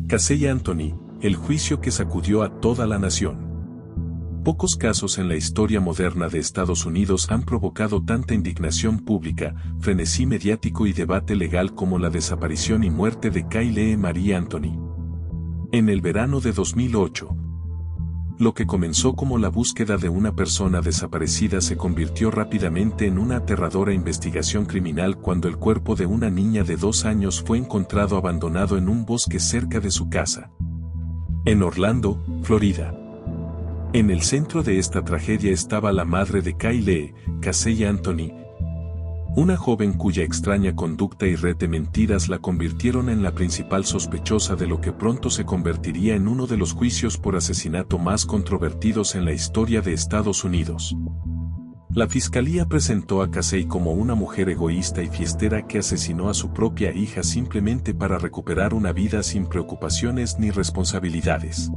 Casey Anthony, el juicio que sacudió a toda la nación. Pocos casos en la historia moderna de Estados Unidos han provocado tanta indignación pública, frenesí mediático y debate legal como la desaparición y muerte de Kaylee Marie Anthony. En el verano de 2008, lo que comenzó como la búsqueda de una persona desaparecida se convirtió rápidamente en una aterradora investigación criminal cuando el cuerpo de una niña de 2 años fue encontrado abandonado en un bosque cerca de su casa, en Orlando, Florida. En el centro de esta tragedia estaba la madre de Kaylee, Casey Anthony, una joven cuya extraña conducta y red de mentiras la convirtieron en la principal sospechosa de lo que pronto se convertiría en uno de los juicios por asesinato más controvertidos en la historia de Estados Unidos. La fiscalía presentó a Casey como una mujer egoísta y fiestera que asesinó a su propia hija simplemente para recuperar una vida sin preocupaciones ni responsabilidades.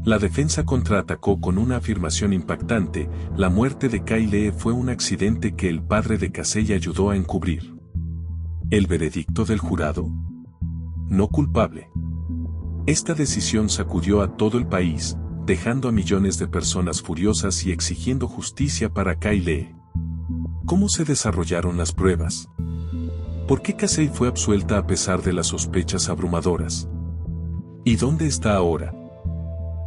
La defensa contraatacó con una afirmación impactante: la muerte de Kaylee fue un accidente que el padre de Casey ayudó a encubrir. ¿El veredicto del jurado? No culpable. Esta decisión sacudió a todo el país, dejando a millones de personas furiosas y exigiendo justicia para Kaylee. ¿Cómo se desarrollaron las pruebas? ¿Por qué Casey fue absuelta a pesar de las sospechas abrumadoras? ¿Y dónde está ahora?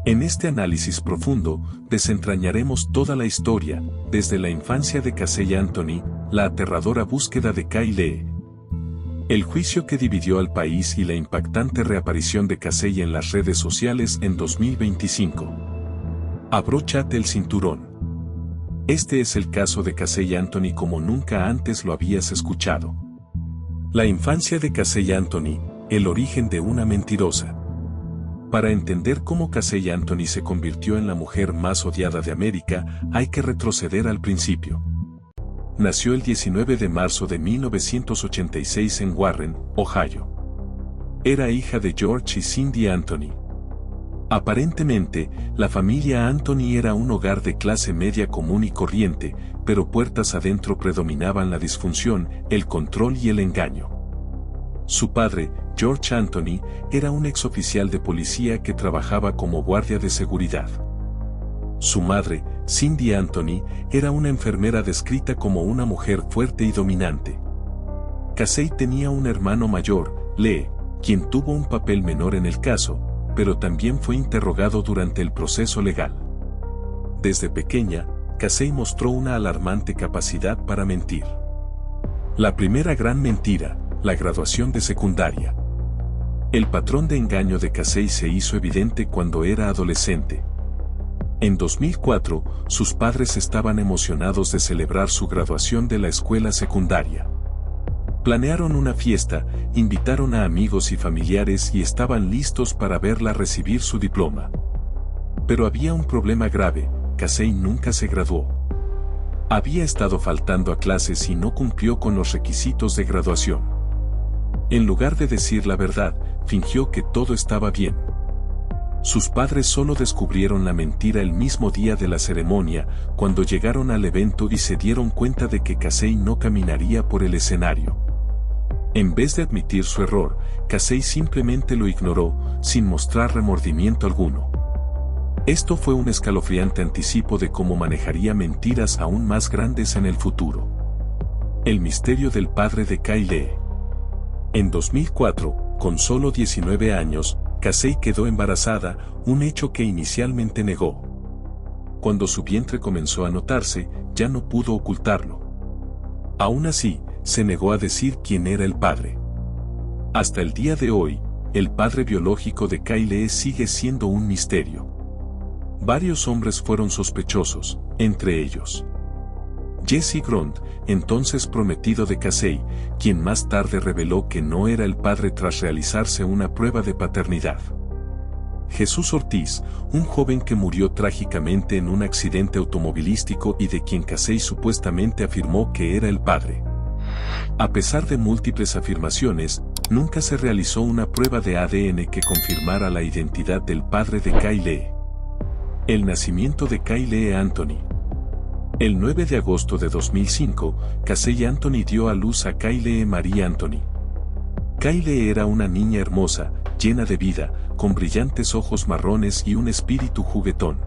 En este análisis profundo, desentrañaremos toda la historia, desde la infancia de Casey Anthony, la aterradora búsqueda de Kaylee, el juicio que dividió al país y la impactante reaparición de Casey en las redes sociales en 2025. Abróchate el cinturón. Este es el caso de Casey Anthony como nunca antes lo habías escuchado. La infancia de Casey Anthony, el origen de una mentirosa. Para entender cómo Casey Anthony se convirtió en la mujer más odiada de América, hay que retroceder al principio. Nació el 19 de marzo de 1986 en Warren, Ohio. Era hija de George y Cindy Anthony. Aparentemente, la familia Anthony era un hogar de clase media común y corriente, pero puertas adentro predominaban la disfunción, el control y el engaño. Su padre, George Anthony, era un exoficial de policía que trabajaba como guardia de seguridad. Su madre, Cindy Anthony, era una enfermera descrita como una mujer fuerte y dominante. Casey tenía un hermano mayor, Lee, quien tuvo un papel menor en el caso, pero también fue interrogado durante el proceso legal. Desde pequeña, Casey mostró una alarmante capacidad para mentir. La primera gran mentira: la graduación de secundaria. El patrón de engaño de Casey se hizo evidente cuando era adolescente. En 2004, sus padres estaban emocionados de celebrar su graduación de la escuela secundaria. Planearon una fiesta, invitaron a amigos y familiares y estaban listos para verla recibir su diploma. Pero había un problema grave: Casey nunca se graduó. Había estado faltando a clases y no cumplió con los requisitos de graduación. En lugar de decir la verdad, fingió que todo estaba bien. Sus padres solo descubrieron la mentira el mismo día de la ceremonia, cuando llegaron al evento y se dieron cuenta de que Casey no caminaría por el escenario. En vez de admitir su error, Casey simplemente lo ignoró, sin mostrar remordimiento alguno. Esto fue un escalofriante anticipo de cómo manejaría mentiras aún más grandes en el futuro. El misterio del padre de Kaylee. En 2004, con solo 19 años, Casey quedó embarazada, un hecho que inicialmente negó. Cuando su vientre comenzó a notarse, ya no pudo ocultarlo. Aún así, se negó a decir quién era el padre. Hasta el día de hoy, el padre biológico de Kaylee sigue siendo un misterio. Varios hombres fueron sospechosos, entre ellos Jesse Grund, entonces prometido de Casey, quien más tarde reveló que no era el padre tras realizarse una prueba de paternidad. Jesús Ortiz, un joven que murió trágicamente en un accidente automovilístico y de quien Casey supuestamente afirmó que era el padre. A pesar de múltiples afirmaciones, nunca se realizó una prueba de ADN que confirmara la identidad del padre de Kaylee. El nacimiento de Kaylee Anthony. El 9 de agosto de 2005, Casey Anthony dio a luz a Kaylee Marie Anthony. Kyle era una niña hermosa, llena de vida, con brillantes ojos marrones y un espíritu juguetón.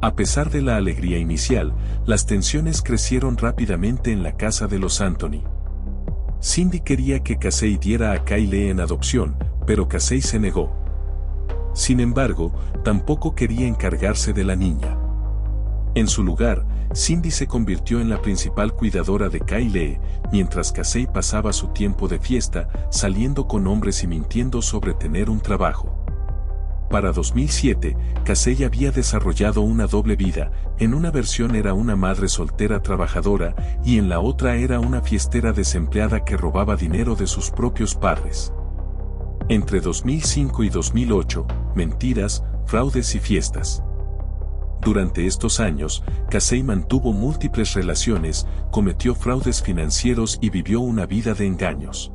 A pesar de la alegría inicial, las tensiones crecieron rápidamente en la casa de los Anthony. Cindy quería que Casey diera a Kyle en adopción, pero Casey se negó. Sin embargo, tampoco quería encargarse de la niña. En su lugar, Cindy se convirtió en la principal cuidadora de Kyle, mientras Casey pasaba su tiempo de fiesta, saliendo con hombres y mintiendo sobre tener un trabajo. Para 2007, Casey había desarrollado una doble vida, en una versión era una madre soltera trabajadora y en la otra era una fiestera desempleada que robaba dinero de sus propios padres. Entre 2005 y 2008, mentiras, fraudes y fiestas. Durante estos años, Casey mantuvo múltiples relaciones, cometió fraudes financieros y vivió una vida de engaños.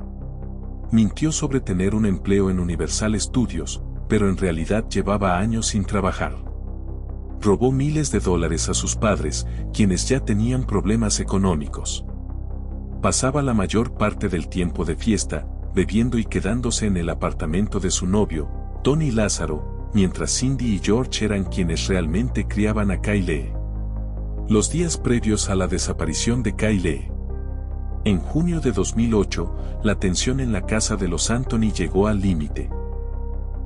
Mintió sobre tener un empleo en Universal Studios, pero en realidad llevaba años sin trabajar. Robó miles de dólares a sus padres, quienes ya tenían problemas económicos. Pasaba la mayor parte del tiempo de fiesta, bebiendo y quedándose en el apartamento de su novio, Tony Lázaro, mientras Cindy y George eran quienes realmente criaban a Kyle. Los días previos a la desaparición de Kyle. En junio de 2008, la tensión en la casa de los Anthony llegó al límite.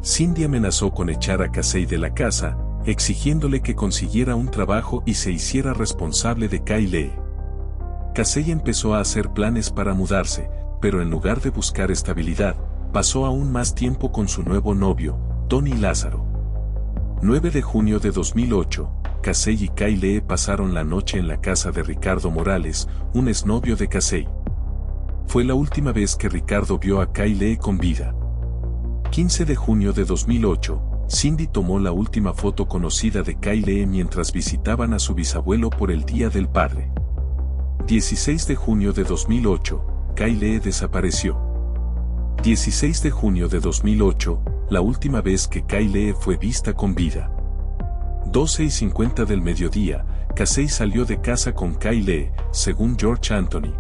Cindy amenazó con echar a Casey de la casa, exigiéndole que consiguiera un trabajo y se hiciera responsable de Kyle. Casey empezó a hacer planes para mudarse, pero en lugar de buscar estabilidad, pasó aún más tiempo con su nuevo novio, Tony Lázaro. 9 de junio de 2008, Casey y Kyle pasaron la noche en la casa de Ricardo Morales, un exnovio de Casey. Fue la última vez que Ricardo vio a Kyle con vida. 15 de junio de 2008, Cindy tomó la última foto conocida de Kyle mientras visitaban a su bisabuelo por el Día del Padre. 16 de junio de 2008, Kyle desapareció. 16 de junio de 2008, la última vez que Kyle fue vista con vida. 12:50 del mediodía, Casey salió de casa con Kyle, según George Anthony.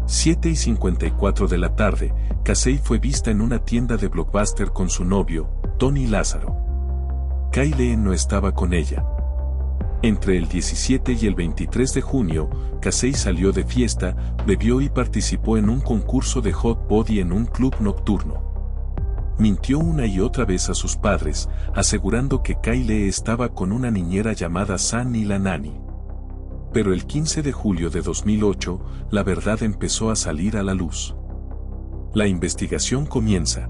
7:54 de la tarde, Casey fue vista en una tienda de Blockbuster con su novio, Tony Lázaro. Kyle no estaba con ella. Entre el 17 y el 23 de junio, Casey salió de fiesta, bebió y participó en un concurso de hot body en un club nocturno. Mintió una y otra vez a sus padres, asegurando que Kyle estaba con una niñera llamada Sunny la Nani. Pero el 15 de julio de 2008, la verdad empezó a salir a la luz. La investigación comienza.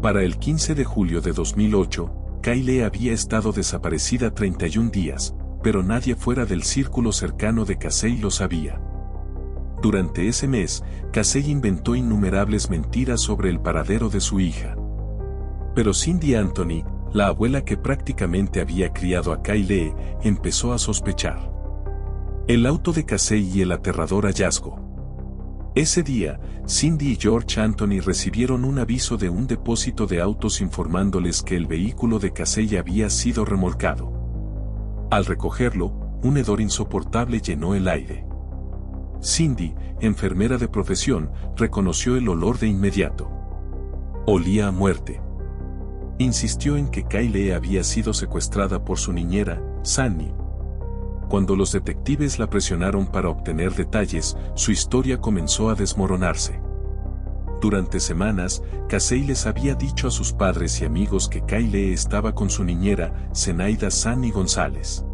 Para el 15 de julio de 2008, Kyle había estado desaparecida 31 días, pero nadie fuera del círculo cercano de Casey lo sabía. Durante ese mes, Casey inventó innumerables mentiras sobre el paradero de su hija. Pero Cindy Anthony, la abuela que prácticamente había criado a Kyle, empezó a sospechar. El auto de Casey y el aterrador hallazgo. Ese día, Cindy y George Anthony recibieron un aviso de un depósito de autos informándoles que el vehículo de Casey había sido remolcado. Al recogerlo, un hedor insoportable llenó el aire. Cindy, enfermera de profesión, reconoció el olor de inmediato. Olía a muerte. Insistió en que Kyle había sido secuestrada por su niñera, Sunny. Cuando los detectives la presionaron para obtener detalles, su historia comenzó a desmoronarse. Durante semanas, Casey les había dicho a sus padres y amigos que Kyle estaba con su niñera, Zenaida Sunny González.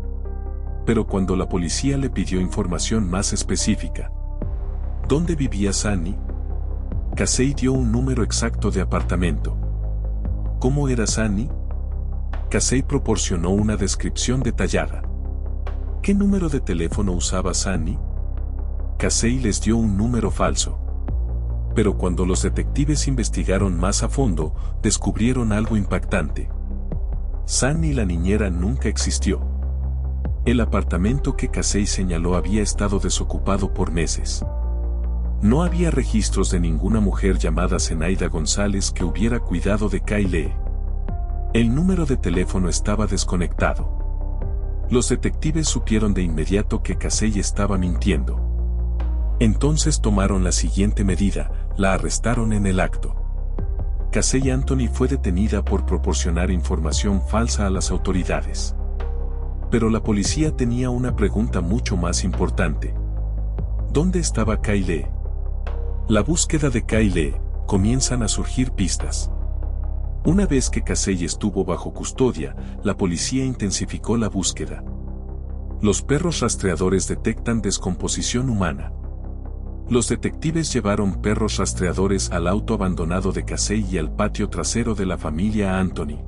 Pero cuando la policía le pidió información más específica, ¿dónde vivía Sunny? Casey dio un número exacto de apartamento. ¿Cómo era Sunny? Casey proporcionó una descripción detallada. ¿Qué número de teléfono usaba Sunny? Casey les dio un número falso. Pero cuando los detectives investigaron más a fondo, descubrieron algo impactante. Sunny la niñera nunca existió. El apartamento que Casey señaló había estado desocupado por meses. No había registros de ninguna mujer llamada Zenaida González que hubiera cuidado de Kyle. El número de teléfono estaba desconectado. Los detectives supieron de inmediato que Casey estaba mintiendo. Entonces tomaron la siguiente medida, la arrestaron en el acto. Casey Anthony fue detenida por proporcionar información falsa a las autoridades. Pero la policía tenía una pregunta mucho más importante. ¿Dónde estaba Kyle? La búsqueda de Kyle, comienzan a surgir pistas. Una vez que Casey estuvo bajo custodia, la policía intensificó la búsqueda. Los perros rastreadores detectan descomposición humana. Los detectives llevaron perros rastreadores al auto abandonado de Casey y al patio trasero de la familia Anthony.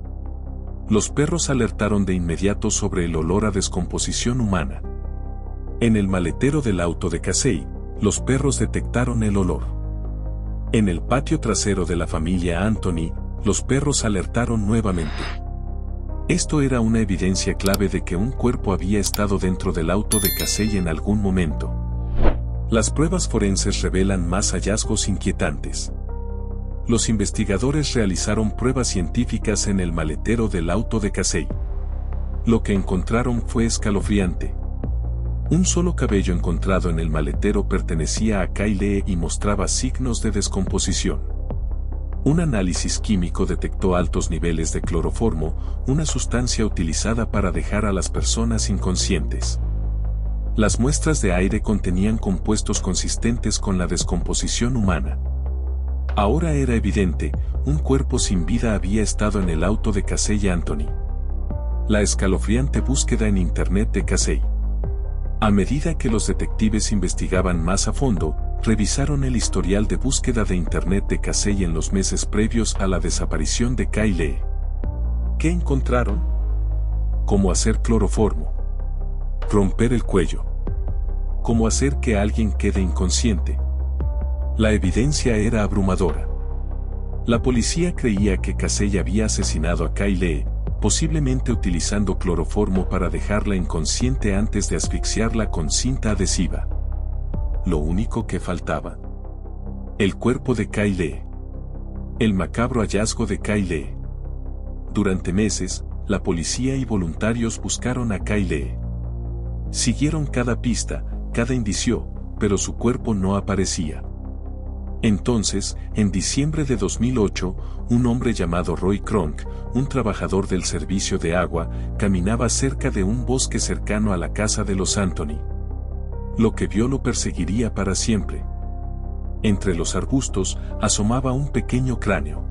Los perros alertaron de inmediato sobre el olor a descomposición humana. En el maletero del auto de Casey, los perros detectaron el olor. En el patio trasero de la familia Anthony, los perros alertaron nuevamente. Esto era una evidencia clave de que un cuerpo había estado dentro del auto de Casey en algún momento. Las pruebas forenses revelan más hallazgos inquietantes. Los investigadores realizaron pruebas científicas en el maletero del auto de Casey. Lo que encontraron fue escalofriante. Un solo cabello encontrado en el maletero pertenecía a Kyle y mostraba signos de descomposición. Un análisis químico detectó altos niveles de cloroformo, una sustancia utilizada para dejar a las personas inconscientes. Las muestras de aire contenían compuestos consistentes con la descomposición humana. Ahora era evidente, un cuerpo sin vida había estado en el auto de Casey Anthony. La escalofriante búsqueda en Internet de Casey. A medida que los detectives investigaban más a fondo, revisaron el historial de búsqueda de Internet de Casey en los meses previos a la desaparición de Kyle. ¿Qué encontraron? Cómo hacer cloroformo. Romper el cuello. Cómo hacer que alguien quede inconsciente. La evidencia era abrumadora. La policía creía que Casey había asesinado a Kyle, posiblemente utilizando cloroformo para dejarla inconsciente antes de asfixiarla con cinta adhesiva. Lo único que faltaba. El cuerpo de Kyle. El macabro hallazgo de Kyle. Durante meses, la policía y voluntarios buscaron a Kyle. Siguieron cada pista, cada indicio, pero su cuerpo no aparecía. Entonces, en diciembre de 2008, un hombre llamado Roy Kronk, un trabajador del servicio de agua, caminaba cerca de un bosque cercano a la casa de los Anthony. Lo que vio lo perseguiría para siempre. Entre los arbustos, asomaba un pequeño cráneo.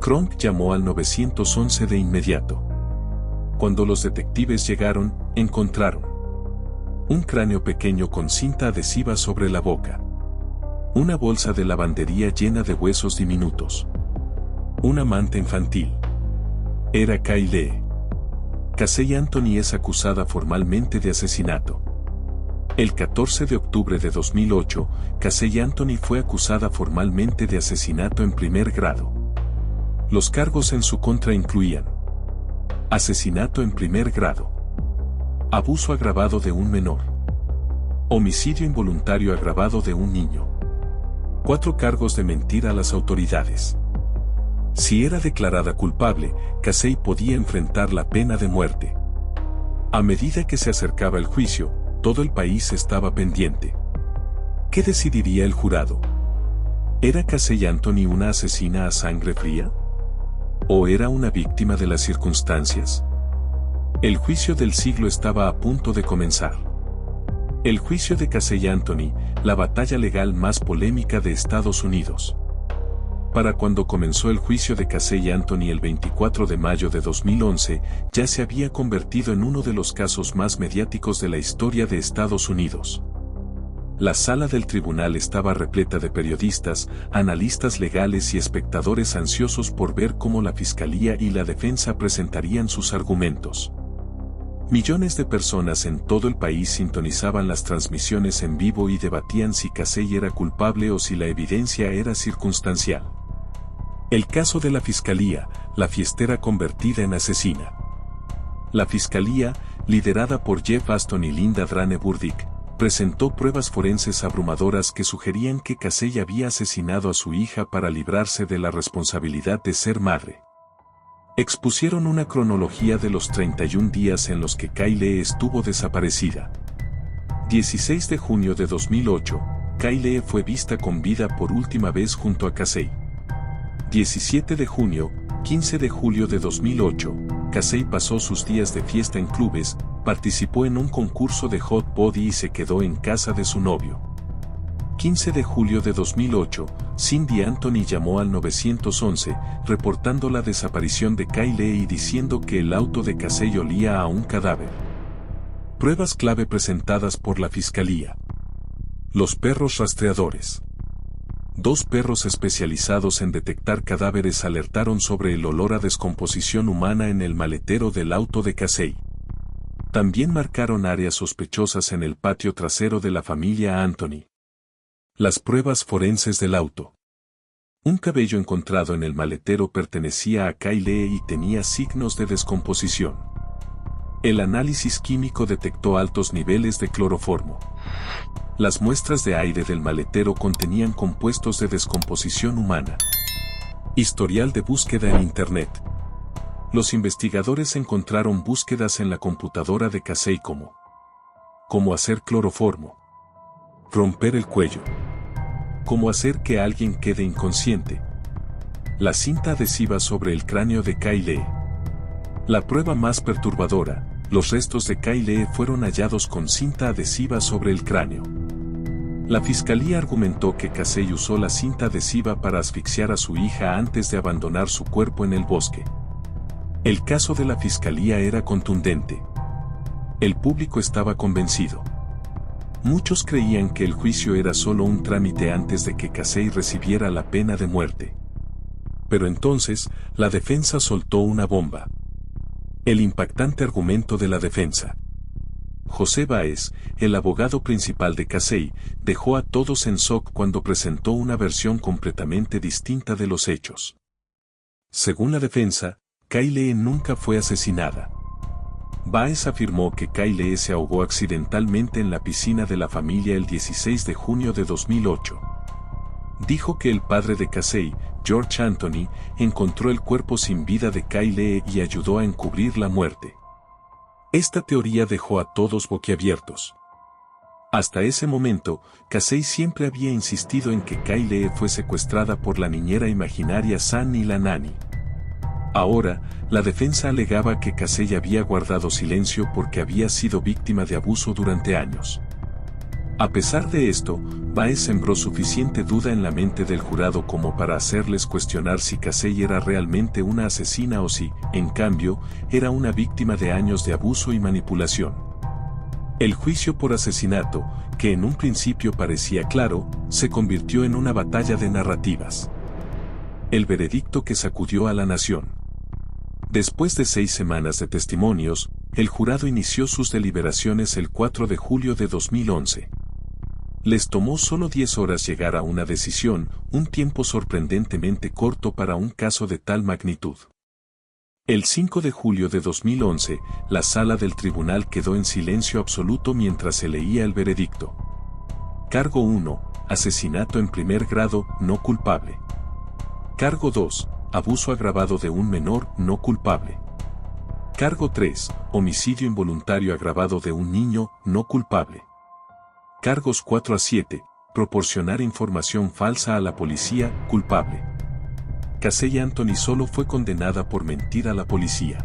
Kronk llamó al 911 de inmediato. Cuando los detectives llegaron, encontraron un cráneo pequeño con cinta adhesiva sobre la boca. Una bolsa de lavandería llena de huesos diminutos. Una manta infantil. Era Kyle. Casey Anthony es acusada formalmente de asesinato. El 14 de octubre de 2008, Casey Anthony fue acusada formalmente de asesinato en primer grado. Los cargos en su contra incluían asesinato en primer grado, abuso agravado de un menor, homicidio involuntario agravado de un niño, 4 cargos de mentir a las autoridades. Si era declarada culpable, Casey podía enfrentar la pena de muerte. A medida que se acercaba el juicio, todo el país estaba pendiente. ¿Qué decidiría el jurado? ¿Era Casey Anthony una asesina a sangre fría? ¿O era una víctima de las circunstancias? El juicio del siglo estaba a punto de comenzar. El juicio de Casey Anthony, la batalla legal más polémica de Estados Unidos. Para cuando comenzó el juicio de Casey Anthony el 24 de mayo de 2011, ya se había convertido en uno de los casos más mediáticos de la historia de Estados Unidos. La sala del tribunal estaba repleta de periodistas, analistas legales y espectadores ansiosos por ver cómo la fiscalía y la defensa presentarían sus argumentos. Millones de personas en todo el país sintonizaban las transmisiones en vivo y debatían si Casey era culpable o si la evidencia era circunstancial. El caso de la fiscalía, la fiestera convertida en asesina. La fiscalía, liderada por Jeff Aston y Linda Drane Burdick, presentó pruebas forenses abrumadoras que sugerían que Casey había asesinado a su hija para librarse de la responsabilidad de ser madre. Expusieron una cronología de los 31 días en los que Kyle estuvo desaparecida. 16 de junio de 2008, Kyle fue vista con vida por última vez junto a Casey. 17 de junio, 15 de julio de 2008, Casey pasó sus días de fiesta en clubes, participó en un concurso de hot body y se quedó en casa de su novio. 15 de julio de 2008, Cindy Anthony llamó al 911, reportando la desaparición de Kyle y diciendo que el auto de Casey olía a un cadáver. Pruebas clave presentadas por la Fiscalía. Los perros rastreadores. 2 perros especializados en detectar cadáveres alertaron sobre el olor a descomposición humana en el maletero del auto de Casey. También marcaron áreas sospechosas en el patio trasero de la familia Anthony. Las pruebas forenses del auto. Un cabello encontrado en el maletero pertenecía a Kyle y tenía signos de descomposición. El análisis químico detectó altos niveles de cloroformo. Las muestras de aire del maletero contenían compuestos de descomposición humana. Historial de búsqueda en Internet. Los investigadores encontraron búsquedas en la computadora de Casey como cómo hacer cloroformo, romper el cuello, cómo hacer que alguien quede inconsciente, la cinta adhesiva sobre el cráneo de Kyle. La prueba más perturbadora, los restos de Kyle fueron hallados con cinta adhesiva sobre el cráneo. La fiscalía argumentó que Casey usó la cinta adhesiva para asfixiar a su hija antes de abandonar su cuerpo en el bosque. El caso de la fiscalía era contundente. El público estaba convencido. Muchos creían que el juicio era solo un trámite antes de que Casey recibiera la pena de muerte. Pero entonces, la defensa soltó una bomba. El impactante argumento de la defensa. José Báez, el abogado principal de Casey, dejó a todos en shock cuando presentó una versión completamente distinta de los hechos. Según la defensa, Kyle nunca fue asesinada. Báez afirmó que Kyle se ahogó accidentalmente en la piscina de la familia el 16 de junio de 2008. Dijo que el padre de Casey, George Anthony, encontró el cuerpo sin vida de Kyle y ayudó a encubrir la muerte. Esta teoría dejó a todos boquiabiertos. Hasta ese momento, Casey siempre había insistido en que Kyle fue secuestrada por la niñera imaginaria Sunny la Nanny. Ahora, la defensa alegaba que Casey había guardado silencio porque había sido víctima de abuso durante años. A pesar de esto, Báez sembró suficiente duda en la mente del jurado como para hacerles cuestionar si Casey era realmente una asesina o si, en cambio, era una víctima de años de abuso y manipulación. El juicio por asesinato, que en un principio parecía claro, se convirtió en una batalla de narrativas. El veredicto que sacudió a la nación. Después de 6 semanas de testimonios, el jurado inició sus deliberaciones el 4 de julio de 2011. Les tomó solo 10 horas llegar a una decisión, un tiempo sorprendentemente corto para un caso de tal magnitud. El 5 de julio de 2011, la sala del tribunal quedó en silencio absoluto mientras se leía el veredicto. Cargo 1, asesinato en primer grado, no culpable. Cargo 2, abuso agravado de un menor, no culpable. Cargo 3, homicidio involuntario agravado de un niño, no culpable. Cargos 4 a 7, proporcionar información falsa a la policía, culpable. Casey Anthony solo fue condenada por mentir a la policía.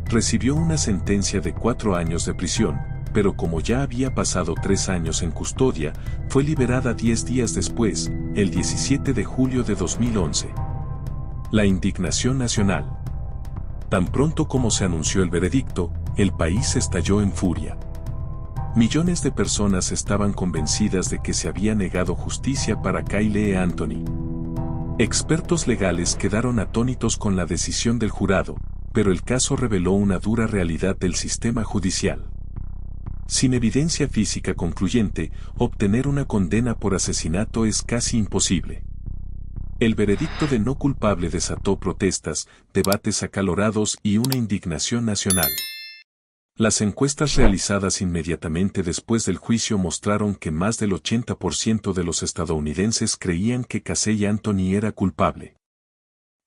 Recibió una sentencia de 4 años de prisión, pero como ya había pasado 3 años en custodia, fue liberada 10 días después, el 17 de julio de 2011. La indignación nacional. Tan pronto como se anunció el veredicto, el país estalló en furia. Millones de personas estaban convencidas de que se había negado justicia para Kyle Anthony. Expertos legales quedaron atónitos con la decisión del jurado, pero el caso reveló una dura realidad del sistema judicial. Sin evidencia física concluyente, obtener una condena por asesinato es casi imposible. El veredicto de no culpable desató protestas, debates acalorados y una indignación nacional. Las encuestas realizadas inmediatamente después del juicio mostraron que más del 80% de los estadounidenses creían que Casey Anthony era culpable.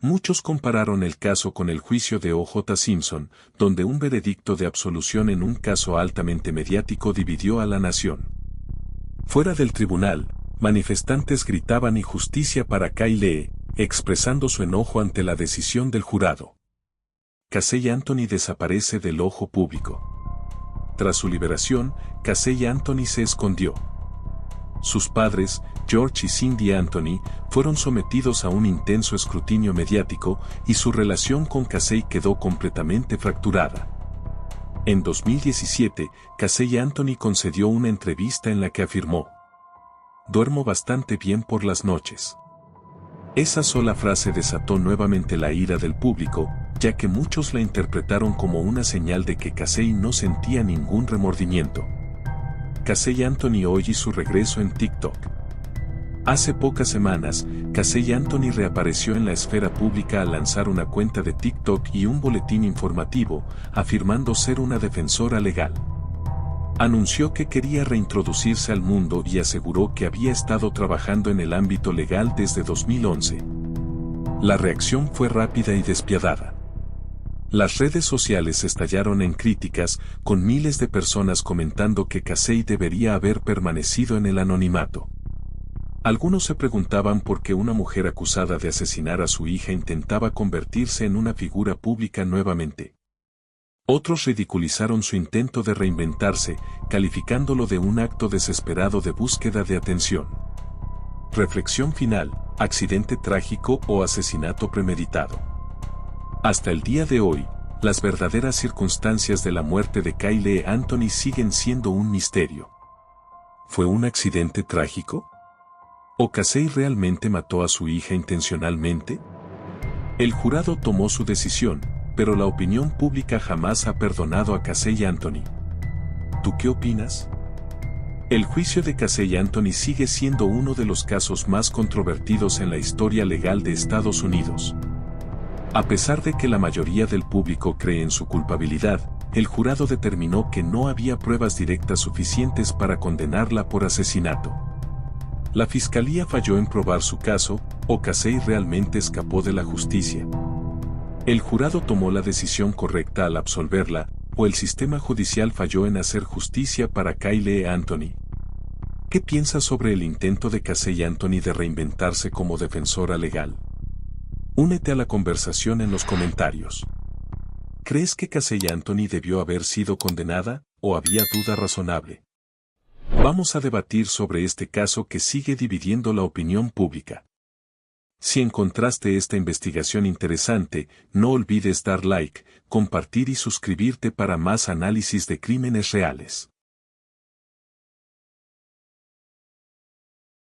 Muchos compararon el caso con el juicio de O.J. Simpson, donde un veredicto de absolución en un caso altamente mediático dividió a la nación. Fuera del tribunal, Manifestantes gritaban injusticia para Kay Lee, expresando su enojo ante la decisión del jurado. Casey Anthony desaparece del ojo público. Tras su liberación, Casey Anthony se escondió. Sus padres, George y Cindy Anthony, fueron sometidos a un intenso escrutinio mediático y su relación con Casey quedó completamente fracturada. En 2017, Casey Anthony concedió una entrevista en la que afirmó: "Duermo bastante bien por las noches". Esa sola frase desató nuevamente la ira del público, ya que muchos la interpretaron como una señal de que Casey no sentía ningún remordimiento. Casey Anthony hoy y su regreso en TikTok. Hace pocas semanas, Casey Anthony reapareció en la esfera pública al lanzar una cuenta de TikTok y un boletín informativo, afirmando ser una defensora legal. Anunció que quería reintroducirse al mundo y aseguró que había estado trabajando en el ámbito legal desde 2011. La reacción fue rápida y despiadada. Las redes sociales estallaron en críticas, con miles de personas comentando que Casey debería haber permanecido en el anonimato. Algunos se preguntaban por qué una mujer acusada de asesinar a su hija intentaba convertirse en una figura pública nuevamente. Otros ridiculizaron su intento de reinventarse, calificándolo de un acto desesperado de búsqueda de atención. Reflexión final: ¿accidente trágico o asesinato premeditado? Hasta el día de hoy, las verdaderas circunstancias de la muerte de Kay Lee Anthony siguen siendo un misterio. ¿Fue un accidente trágico? ¿O Casey realmente mató a su hija intencionalmente? El jurado tomó su decisión, pero la opinión pública jamás ha perdonado a Casey Anthony. ¿Tú qué opinas? El juicio de Casey Anthony sigue siendo uno de los casos más controvertidos en la historia legal de Estados Unidos. A pesar de que la mayoría del público cree en su culpabilidad, el jurado determinó que no había pruebas directas suficientes para condenarla por asesinato. La fiscalía falló en probar su caso, o Casey realmente escapó de la justicia. El jurado tomó la decisión correcta al absolverla, o el sistema judicial falló en hacer justicia para Kay Lee Anthony. ¿Qué piensas sobre el intento de Casey Anthony de reinventarse como defensora legal? Únete a la conversación en los comentarios. ¿Crees que Casey Anthony debió haber sido condenada, o había duda razonable? Vamos a debatir sobre este caso que sigue dividiendo la opinión pública. Si encontraste esta investigación interesante, no olvides dar like, compartir y suscribirte para más análisis de crímenes reales.